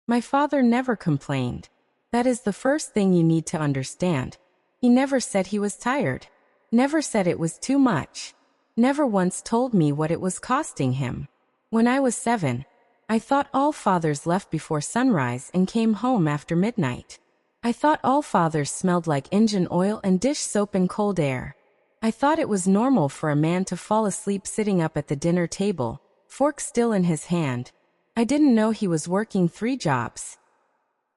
My father never complained. That is the first thing you need to understand. He never said he was tired. Never said it was too much. Never once told me what it was costing him. When I was 7, I thought all fathers left before sunrise and came home after midnight. I thought all fathers smelled like engine oil and dish soap and cold air. I thought it was normal for a man to fall asleep sitting up at the dinner table, fork still in his hand. I didn't know he was working 3 jobs.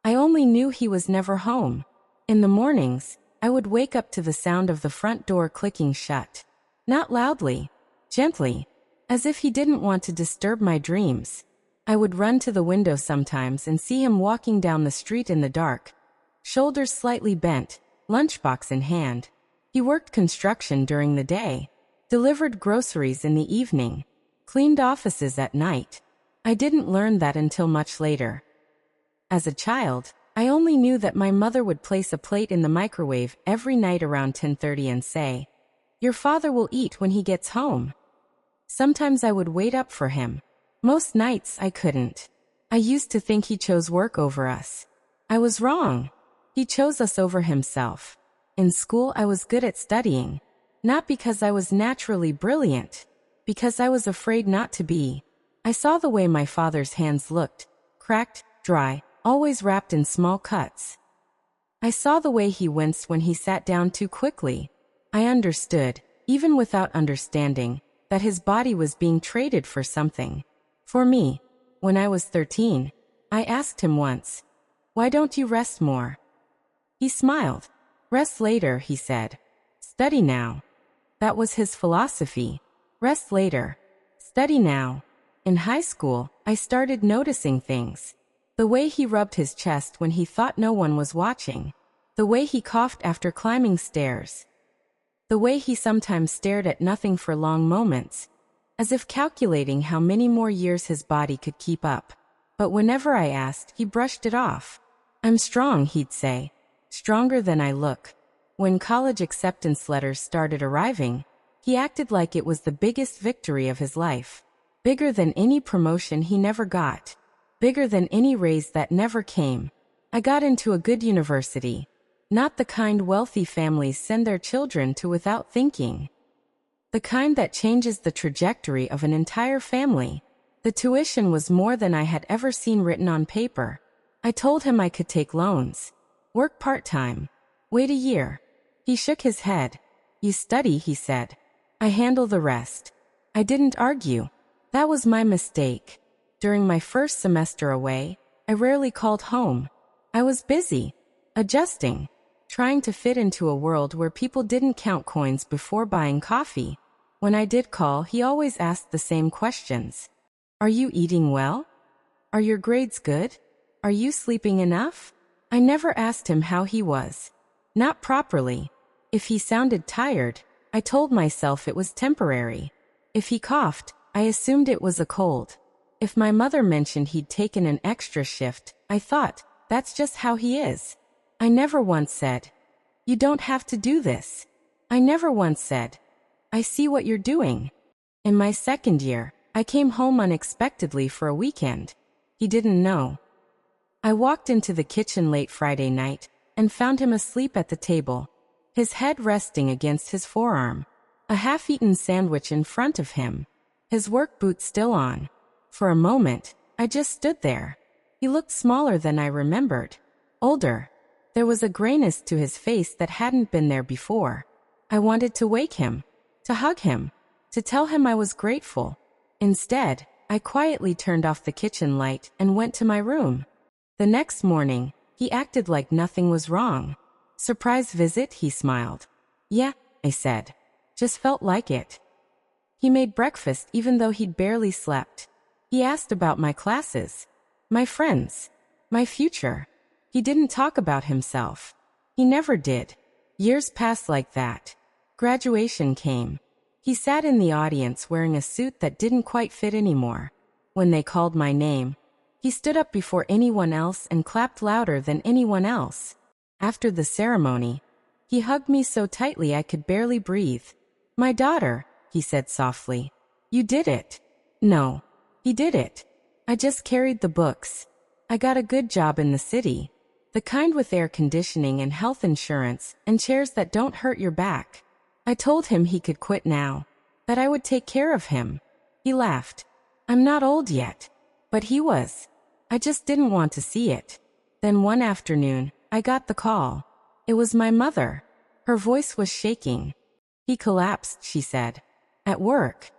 I only knew he was never home. In the mornings, I would wake up to the sound of the front door clicking shut. Not loudly, gently, as if he didn't want to disturb my dreams. I would run to the window sometimes and see him walking down the street in the dark, shoulders slightly bent, lunchbox in hand. He worked construction during the day, delivered groceries in the evening, cleaned offices at night. I didn't learn that until much later. As a child, I only knew that my mother would place a plate in the microwave every night around 10:30 and say, "Your father will eat when he gets home." Sometimes I would wait up for him. Most nights I couldn't. I used to think he chose work over us. I was wrong. He chose us over himself. In school I was good at studying, not because I was naturally brilliant, because I was afraid not to be. I saw the way my father's hands looked, cracked, dry, always wrapped in small cuts. I saw the way he winced when he sat down too quickly. I understood, even without understanding, that his body was being traded for something. For me, when I was 13, I asked him once, "Why don't you rest more?" He smiled. "Rest later," he said. "Study now." That was his philosophy. Rest later. Study now. In high school, I started noticing things. The way he rubbed his chest when he thought no one was watching. The way he coughed after climbing stairs. The way he sometimes stared at nothing for long moments, as if calculating how many more years his body could keep up. But whenever I asked, he brushed it off. "I'm strong," he'd say. "Stronger than I look." When college acceptance letters started arriving, he acted like it was the biggest victory of his life. Bigger than any promotion he never got. Bigger than any raise that never came. I got into a good university. Not the kind wealthy families send their children to without thinking. The kind that changes the trajectory of an entire family. The tuition was more than I had ever seen written on paper. I told him I could take loans. Work part-time. Wait a year. He shook his head. "You study," he said. "I handle the rest." I didn't argue. That was my mistake. During my first semester away, I rarely called home. I was busy, adjusting, trying to fit into a world where people didn't count coins before buying coffee. When I did call, he always asked the same questions. "Are you eating well? Are your grades good? Are you sleeping enough?" I never asked him how he was. Not properly. If he sounded tired, I told myself it was temporary. If he coughed, I assumed it was a cold. If my mother mentioned he'd taken an extra shift, I thought, that's just how he is. I never once said, "You don't have to do this." I never once said, "I see what you're doing." In my second year, I came home unexpectedly for a weekend. He didn't know. I walked into the kitchen late Friday night and found him asleep at the table, his head resting against his forearm, a half-eaten sandwich in front of him, his work boots still on. For a moment, I just stood there. He looked smaller than I remembered. Older. There was a grayness to his face that hadn't been there before. I wanted to wake him, to hug him, to tell him I was grateful. Instead, I quietly turned off the kitchen light and went to my room. The next morning, he acted like nothing was wrong. "Surprise visit?" he smiled. "Yeah," I said. "Just felt like it." He made breakfast even though he'd barely slept. He asked about my classes, my friends, my future. He didn't talk about himself. He never did. Years passed like that. Graduation came. He sat in the audience wearing a suit that didn't quite fit anymore. When they called my name, he stood up before anyone else and clapped louder than anyone else. After the ceremony, he hugged me so tightly I could barely breathe. "My daughter," he said softly. "You did it." No, he did it. I just carried the books. I got a good job in the city. The kind with air conditioning and health insurance and chairs that don't hurt your back. I told him he could quit now, that I would take care of him. He laughed. I'm not old yet. But he was. I just didn't want to see it. Then one afternoon, I got the call. It was my mother. Her voice was shaking. He collapsed, she said. At work.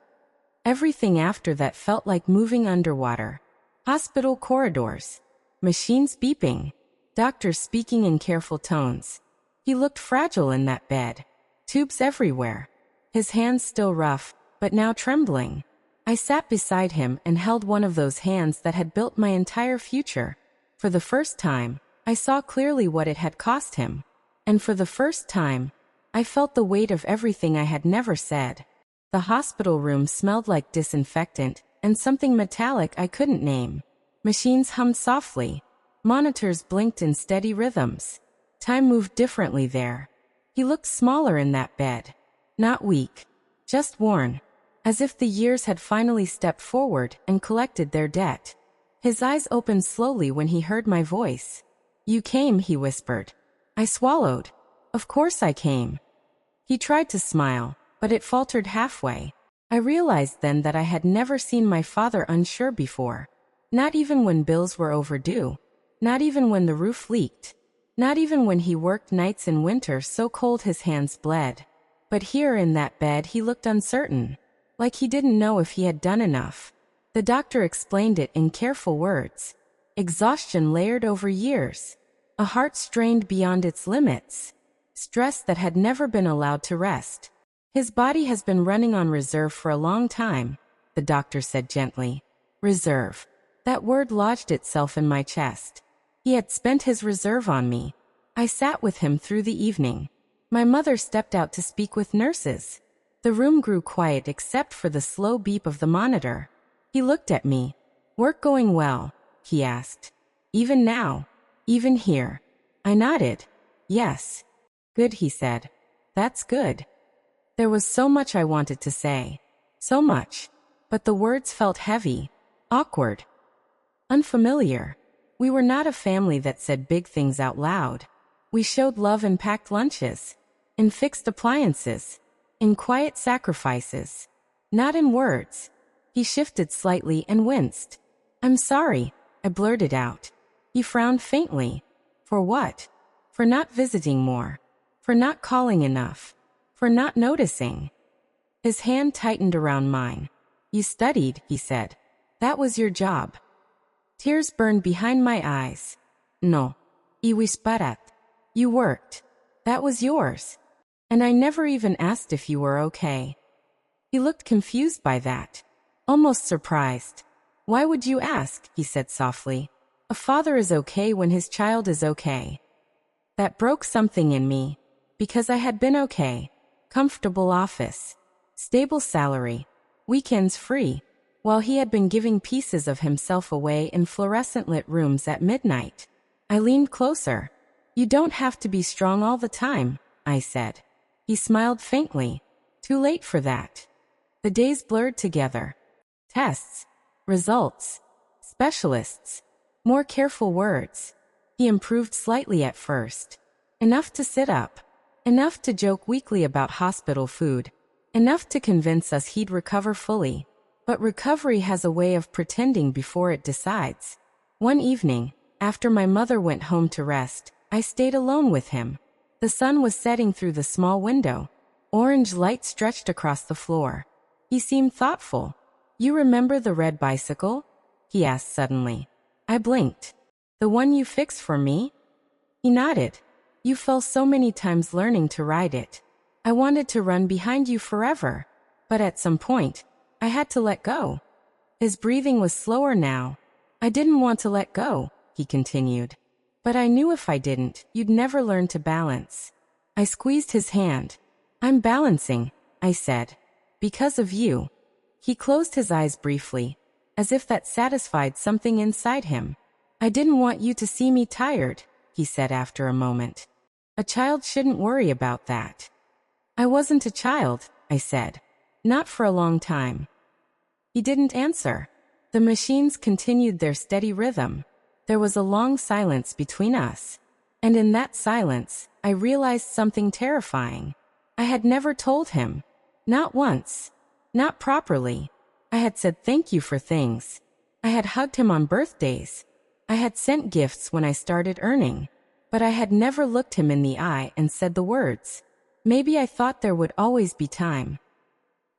Everything after that felt like moving underwater. Hospital corridors. Machines beeping. Doctors speaking in careful tones. He looked fragile in that bed. Tubes everywhere. His hands still rough, but now trembling. I sat beside him and held one of those hands that had built my entire future. For the first time, I saw clearly what it had cost him. And for the first time, I felt the weight of everything I had never said. The hospital room smelled like disinfectant and something metallic I couldn't name. Machines hummed softly. Monitors blinked in steady rhythms. Time moved differently there. He looked smaller in that bed. Not weak. Just worn. As if the years had finally stepped forward and collected their debt. His eyes opened slowly when he heard my voice. You came, he whispered. I swallowed. Of course I came. He tried to smile, but it faltered halfway. I realized then that I had never seen my father unsure before. Not even when bills were overdue. Not even when the roof leaked. Not even when he worked nights in winter so cold his hands bled. But here in that bed he looked uncertain. Like he didn't know if he had done enough. The doctor explained it in careful words. Exhaustion layered over years. A heart strained beyond its limits. Stress that had never been allowed to rest. His body has been running on reserve for a long time, the doctor said gently. Reserve. That word lodged itself in my chest. He had spent his reserve on me. I sat with him through the evening. My mother stepped out to speak with nurses. The room grew quiet except for the slow beep of the monitor. He looked at me. Work going well? He asked. Even now? Even here? I nodded. Yes. Good, he said. That's good. There was so much I wanted to say. So much. But the words felt heavy. Awkward. Unfamiliar. We were not a family that said big things out loud. We showed love in packed lunches. In fixed appliances. In quiet sacrifices. Not in words. He shifted slightly and winced. I'm sorry, I blurted out. He frowned faintly. For what? For not visiting more. For not calling enough. For not noticing. His hand tightened around mine. You studied, he said. That was your job. Tears burned behind my eyes. No. Iwis parat. You worked. That was yours. And I never even asked if you were okay. He looked confused by that. Almost surprised. Why would you ask? He said softly. A father is okay when his child is okay. That broke something in me. Because I had been okay. Comfortable office. Stable salary. Weekends free. While he had been giving pieces of himself away in fluorescent-lit rooms at midnight. I leaned closer. You don't have to be strong all the time, I said. He smiled faintly. Too late for that. The days blurred together. Tests. Results. Specialists. More careful words. He improved slightly at first. Enough to sit up. Enough to joke weakly about hospital food. Enough to convince us he'd recover fully. But recovery has a way of pretending before it decides. One evening, after my mother went home to rest, I stayed alone with him. The sun was setting through the small window. Orange light stretched across the floor. He seemed thoughtful. You remember the red bicycle? He asked suddenly. I blinked. The one you fixed for me? He nodded. You fell so many times learning to ride it. I wanted to run behind you forever. But at some point, I had to let go. His breathing was slower now. I didn't want to let go, he continued. But I knew if I didn't, you'd never learn to balance. I squeezed his hand. I'm balancing, I said. Because of you. He closed his eyes briefly, as if that satisfied something inside him. I didn't want you to see me tired, he said after a moment. A child shouldn't worry about that. I wasn't a child, I said. Not for a long time. He didn't answer. The machines continued their steady rhythm. There was a long silence between us. And in that silence, I realized something terrifying. I had never told him. Not once. Not properly. I had said thank you for things. I had hugged him on birthdays. I had sent gifts when I started earning. But I had never looked him in the eye and said the words. Maybe I thought there would always be time.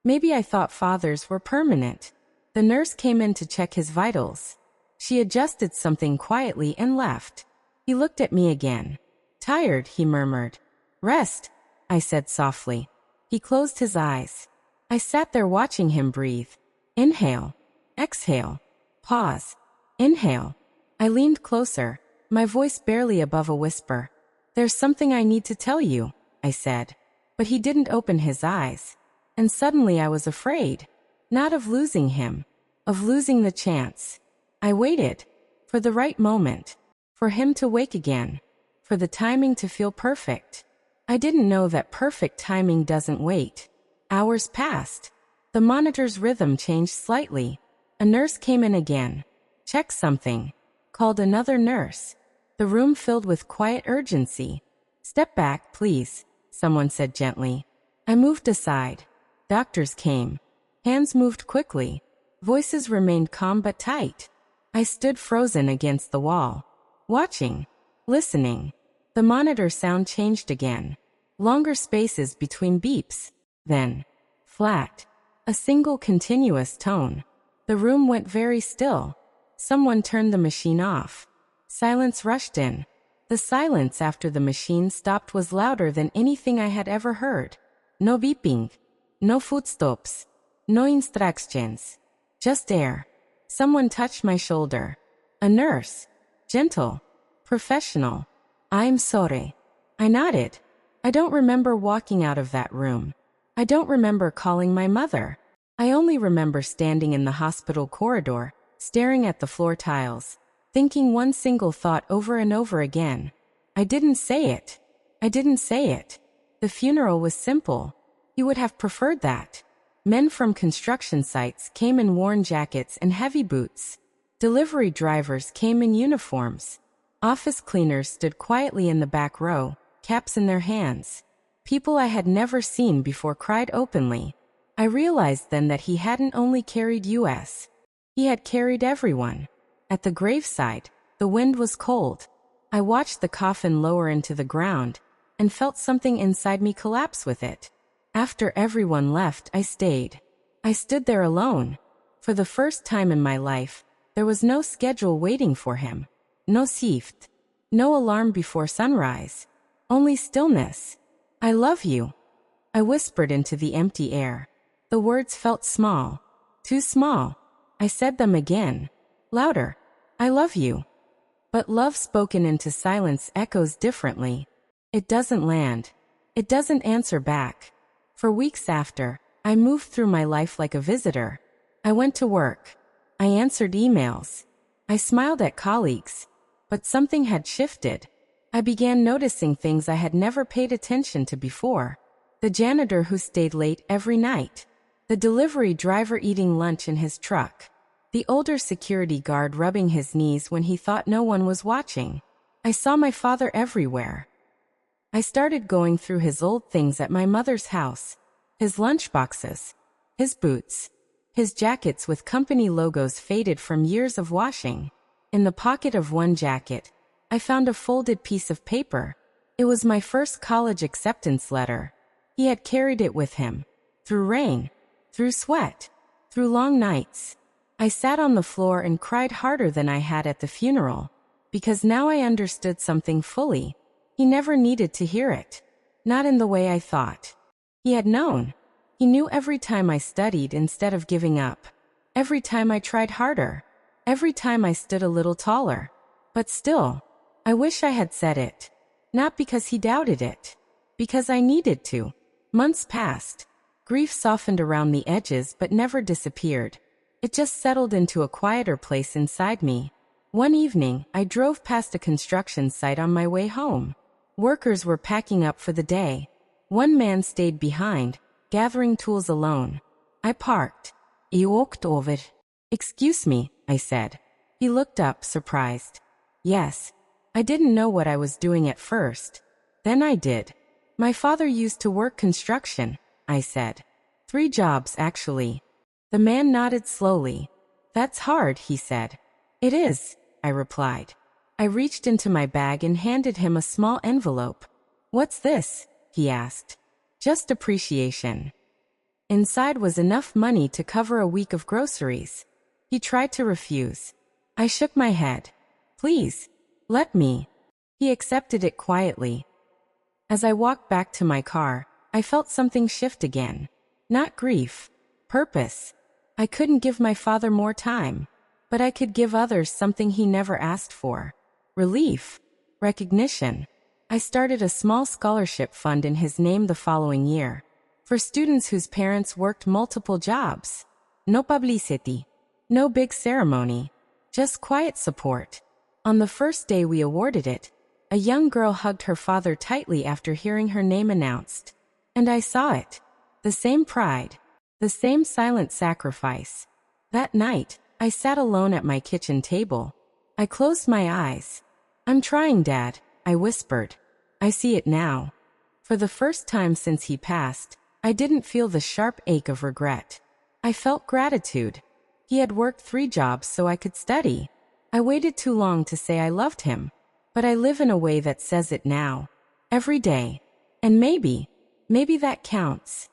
Maybe I thought fathers were permanent. The nurse came in to check his vitals. She adjusted something quietly and left. He looked at me again. Tired, he murmured. Rest, I said softly. He closed his eyes. I sat there watching him breathe. Inhale. Exhale. Pause. Inhale. I leaned closer, my voice barely above a whisper. There's something I need to tell you, I said. But he didn't open his eyes. And suddenly I was afraid. Not of losing him. Of losing the chance. I waited. For the right moment. For him to wake again. For the timing to feel perfect. I didn't know that perfect timing doesn't wait. Hours passed. The monitor's rhythm changed slightly. A nurse came in again. Checked something. Called another nurse. The room filled with quiet urgency. Step back, please, someone said gently. I moved aside. Doctors came. Hands moved quickly. Voices remained calm but tight. I stood frozen against the wall. Watching. Listening. The monitor sound changed again. Longer spaces between beeps. Then. Flat. A single continuous tone. The room went very still. Someone turned the machine off. Silence rushed in. The silence after the machine stopped was louder than anything I had ever heard. No beeping. No footsteps. No instructions. Just air. Someone touched my shoulder. A nurse. Gentle. Professional. I'm sorry. I nodded. I don't remember walking out of that room. I don't remember calling my mother. I only remember standing in the hospital corridor, staring at the floor tiles, thinking one single thought over and over again. I didn't say it. I didn't say it. The funeral was simple. You would have preferred that. Men from construction sites came in worn jackets and heavy boots. Delivery drivers came in uniforms. Office cleaners stood quietly in the back row, caps in their hands. People I had never seen before cried openly. I realized then that he hadn't only carried us. He had carried everyone. At the graveside, the wind was cold. I watched the coffin lower into the ground, and felt something inside me collapse with it. After everyone left, I stayed. I stood there alone. For the first time in my life, there was no schedule waiting for him. No shift. No alarm before sunrise. Only stillness. I love you. I whispered into the empty air. The words felt small. Too small. I said them again. Louder. I love you. But love spoken into silence echoes differently. It doesn't land. It doesn't answer back. For weeks after, I moved through my life like a visitor. I went to work. I answered emails. I smiled at colleagues. But something had shifted. I began noticing things I had never paid attention to before. The janitor who stayed late every night. The delivery driver eating lunch in his truck. The older security guard rubbing his knees when he thought no one was watching. I saw my father everywhere. I started going through his old things at my mother's house. His lunchboxes. His boots. His jackets with company logos faded from years of washing. In the pocket of one jacket, I found a folded piece of paper. It was my first college acceptance letter. He had carried it with him. Through rain. Through sweat. Through long nights. I sat on the floor and cried harder than I had at the funeral. Because now I understood something fully. He never needed to hear it. Not in the way I thought. He had known. He knew every time I studied instead of giving up. Every time I tried harder. Every time I stood a little taller. But still, I wish I had said it. Not because he doubted it. Because I needed to. Months passed. Grief softened around the edges but never disappeared. It just settled into a quieter place inside me. One evening, I drove past a construction site on my way home. Workers were packing up for the day. One man stayed behind, gathering tools alone. I parked. He walked over. Excuse me, I said. He looked up, surprised. Yes. I didn't know what I was doing at first. Then I did. My father used to work construction, I said. 3 jobs, actually. The man nodded slowly. That's hard, he said. It is, I replied. I reached into my bag and handed him a small envelope. What's this? He asked. Just appreciation. Inside was enough money to cover a week of groceries. He tried to refuse. I shook my head. Please, let me. He accepted it quietly. As I walked back to my car, I felt something shift again. Not grief. Purpose. I couldn't give my father more time, but I could give others something he never asked for. Relief. Recognition. I started a small scholarship fund in his name the following year, for students whose parents worked multiple jobs. No publicity. No big ceremony. Just quiet support. On the first day we awarded it, a young girl hugged her father tightly after hearing her name announced. And I saw it. The same pride. The same silent sacrifice. That night, I sat alone at my kitchen table. I closed my eyes. I'm trying, Dad, I whispered. I see it now. For the first time since he passed, I didn't feel the sharp ache of regret. I felt gratitude. He had worked 3 jobs so I could study. I waited too long to say I loved him, but I live in a way that says it now. Every day. And maybe that counts.